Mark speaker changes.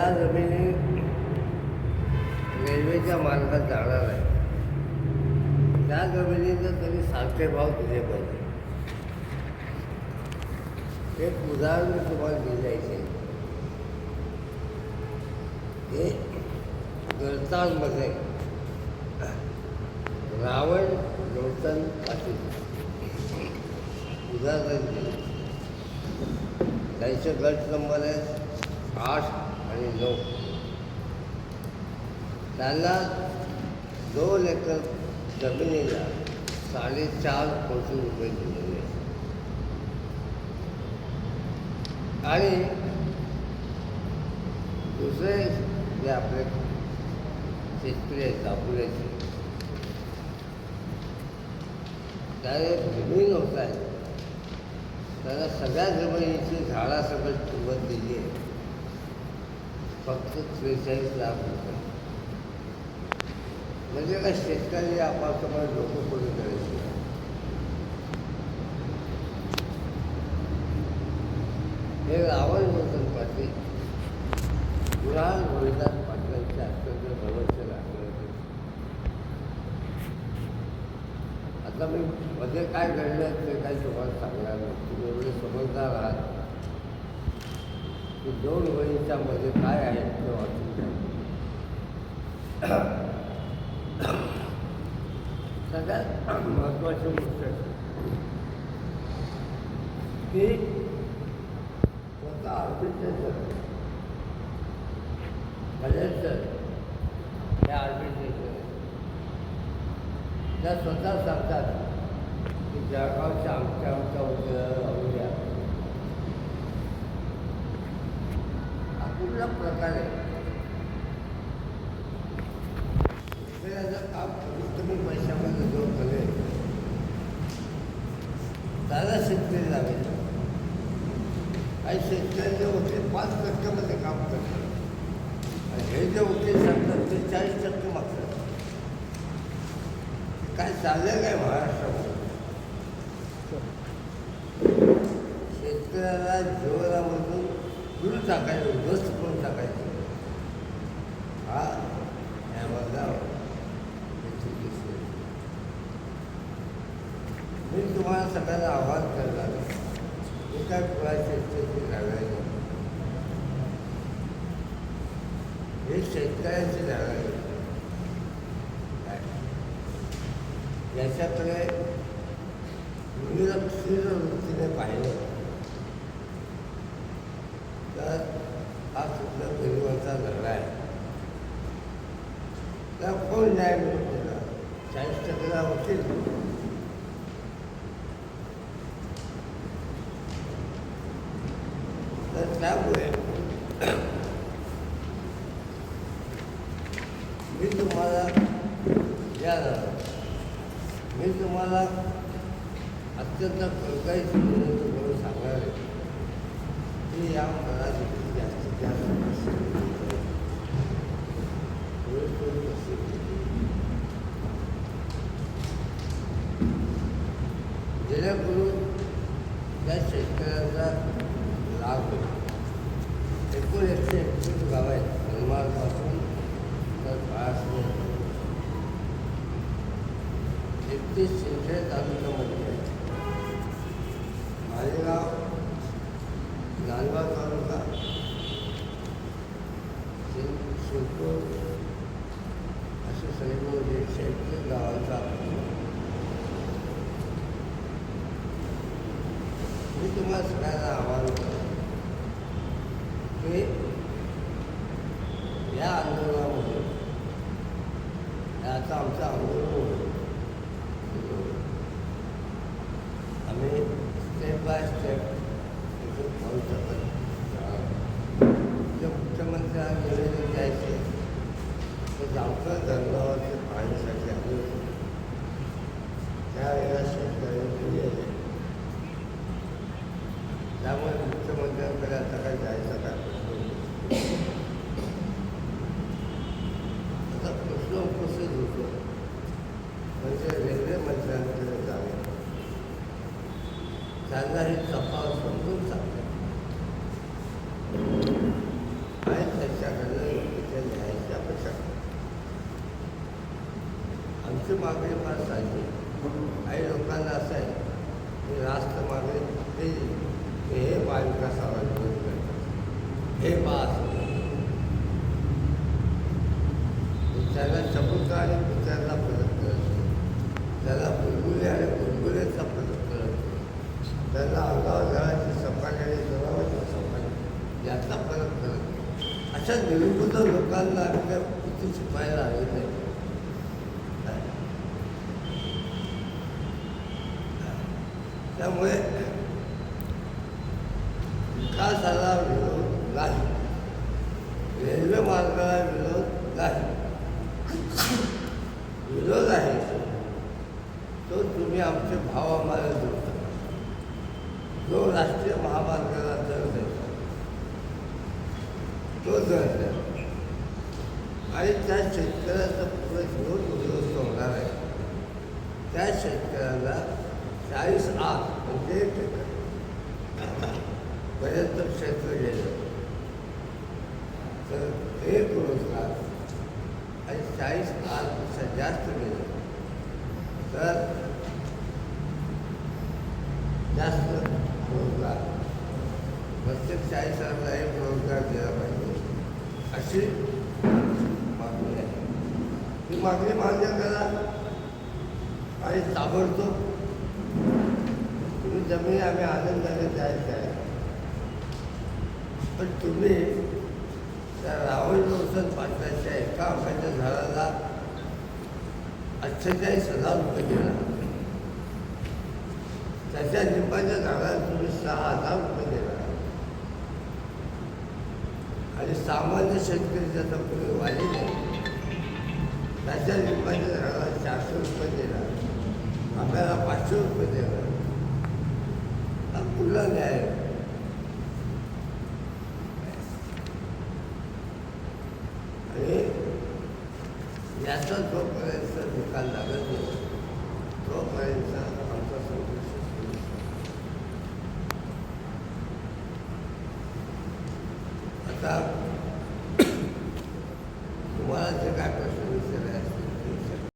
Speaker 1: ज्या जमिनी रेल्वेच्या मार्गात जाणार आहे त्या जमिनीचं तरी सारखे भाव दिले पाहिजे. एक उदाहरण मी तुम्हाला दिलं ते गळतांमध्ये रावण गौतम पाटील उदाहरण दिलं. त्यांचे गट नंबर आहे 8 आणि 9. त्यांना 2 एकर जमिनीला 4.5 कोटी रुपये दिलेले आणि दुसरे जे आपले शेतकरी आहेत दापुल्याचे त्याने जमीन होत आहे त्याला सगळ्या जमिनीची झाडासकट किंमत दिली आहे फक्त 43 लाख रुपये. म्हणजे का शेतकरी आपापसामध्ये डोकं पुढे करायचे. हे रावण गौतम पाटील गुलाल गोविंदास पाटलांचे अत्यंत भविष्य लागले होते. आता मी मध्ये काय घडलं ते काही तुम्हाला सांगणार नाही. तुम्ही एवढे समजदार आहात की 2 वहीच्या मध्ये काय आहे ते वाचून घ्या. सगळ्यात महत्त्वाची गोष्ट की स्वतः आर्बिट्रेटर कलेक्टर हे आर्बिट्रेटर त्या स्वतः सांगतात की जळगावच्या आमच्या उद्या हा कुठला प्रकार आहे. शेतकऱ्याचं काम कमीत कमी पैशामध्ये जो करेल त्याला शेतकरी लावेल. काही शेतकरी जे होते 5% काम करतात आणि हे जे वकील सांगतात ते 40% मागतात. काय चाललं काय महाराष्ट्रामध्ये. शेतकऱ्याला जीवनामधून दूर टाकायचं उद्ध्वस्त करून टाकायचं हा यामधला मी तुम्हाला सगळ्यांना आवाहन करणार हे काय फुलाचे लढाई हे शेतकऱ्यांची लढाई याच्याकडे निरक्षीर वृत्तीने पाहिलं तर हा सुद्धा गरिबांचा लढा आहे. तर कोण न्याय मिळून दिला 40% वकील तर त्यामुळे मी तुम्हाला अत्यंत कळकळीत करून सांगणार आहे की या मनाची जास्तीत जास्त जेणेकरून त्या शेतकऱ्यांचा लाभ होईल. एकूण 131 गाव आहेत मनमाडपासून तर 31 शिंदे तालुक्यामध्ये आहे. मालेगाव नांदगाव तालुका शिरपूर असे सगळे 131 गावांचा मी तुम्हाला सगळ्यांना आवाहन करतो की या आंदोलनामध्ये याचा आमचं आंदोलन होतं. आम्ही स्टेप बाय स्टेप पाहू शकत जे मुख्यमंत्र्यांना निवेदन द्यायचे ते जामकर धरणावरचे पाहण्यासाठी आले होते. त्यावेळेला शेतकऱ्यांनी गेले त्यामुळे मुख्यमंत्र्यांकडे आता काय जायचं काय आता प्रश्न उपस्थित होतो म्हणजे रेल्वे मंत्र्यांकडे जावे त्यांना हे तपास समजून सांगतात आणि त्याच्याकडे राष्ट्राची मागणी फार साधी. काही लोकांना असं आहे की राष्ट्र मागणी केली की हे महाविकासाला विरोध करतात, हे बा असं त्याला चबुतरा आणि पुतळ्याला फरक कळत नाही, त्याला बुलबुले आणि बुलबुलेचा फरक कळत नाही, त्याला अंगावर घराची सपाटी आणि जनावरची सपाटी याचा फरक कळत नाही. अशा निरुबुद्ध लोकांना आपल्या किती शिकवायला हवे नाही. त्यामुळे विकासाला विरोध नाही, रेल्वे मार्गाला विरोध नाही. विरोध आहे तो तुम्ही आमचे भाव आम्हाला देता, जो राष्ट्रीय महामार्गाला दर द्यायचा तो दर द्या आणि त्या शेतकऱ्याचा पुढे विरोध उद्ध्वस्त होणार आहे. त्या शेतकऱ्याला 40 आत म्हणजे पर्यंत क्षेत्र गेलं तर एक रोजगार आणि 40 आतपेक्षा जास्त गेलं तर जास्त रोजगार, प्रत्येक 40,000ला एक रोजगार दिला पाहिजे अशी मागणी आहे. ही मागणी मान्य करा आणि ताबडतोब तुम्ही जमीन आम्ही आनंदाने द्यायचं आहे. पण तुम्ही त्या राहुल रोशन पाटलाच्या एका आंब्याच्या झाडाला 48,000 रुपये दिला, त्याच्या लिंबाच्या झाडाला तुम्ही 6,000 रुपये दिला आणि सामान्य शेतकरी त्याचा पुढे वाली नाही, त्याच्या लिंबाच्या झाडाला 400 रुपये दिला, आंब्याला 500 रुपये दिला. हा कुठला न्याय आहे? आणि याचा जोपर्यंत निकाल लागत नाही तोपर्यंत आमचा संघर्ष सुरू असतो. आता